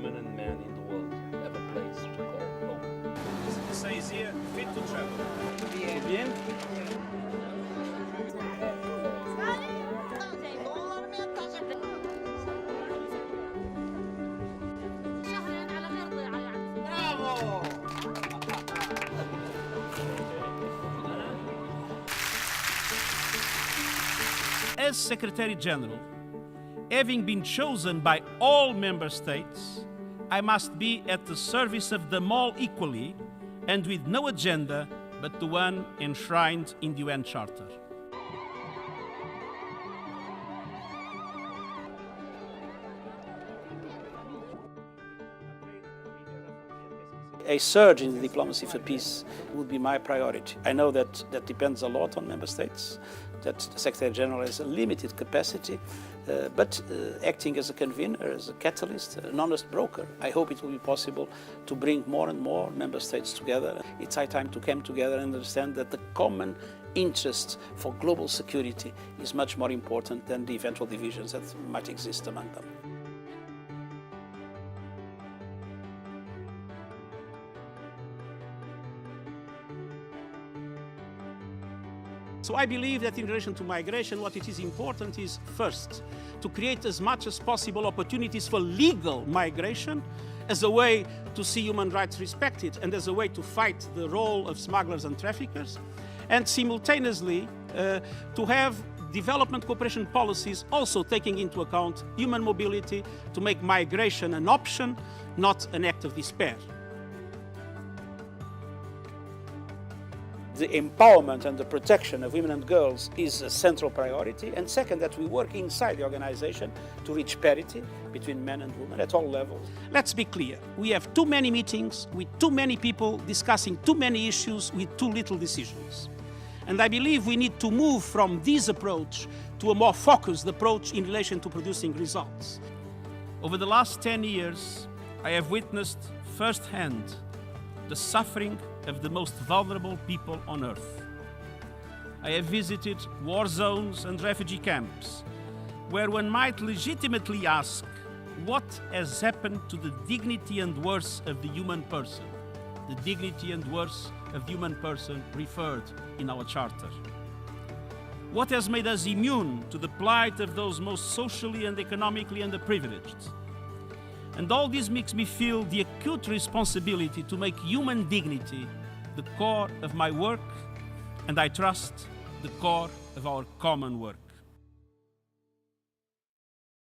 women and men in the world have a place to call home. It says here, fit to travel. Bien. As Secretary General, having been chosen by all member states, I must be at the service of them all equally and with no agenda but the one enshrined in the UN Charter. A surge in the diplomacy for peace would be my priority. I know that depends a lot on member states, that the Secretary General has a limited capacity, but acting as a convener, as a catalyst, an honest broker, I hope it will be possible to bring more and more member states together. It's high time to come together and understand that the common interest for global security is much more important than the eventual divisions that might exist among them. So I believe that in relation to migration, what it is important is, first, to create as much as possible opportunities for legal migration as a way to see human rights respected and as a way to fight the role of smugglers and traffickers, and simultaneously to have development cooperation policies also taking into account human mobility to make migration an option, not an act of despair. The empowerment and the protection of women and girls is a central priority. And second, that we work inside the organization to reach parity between men and women at all levels. Let's be clear. We have too many meetings with too many people discussing too many issues with too little decisions. And I believe we need to move from this approach to a more focused approach in relation to producing results. Over the last 10 years, I have witnessed firsthand the suffering of the most vulnerable people on earth. I have visited war zones and refugee camps where one might legitimately ask what has happened to the dignity and worth of the human person, the dignity and worth of the human person referred in our charter. What has made us immune to the plight of those most socially and economically underprivileged? And all this makes me feel the acute responsibility to make human dignity the core of my work, and I trust the core of our common work.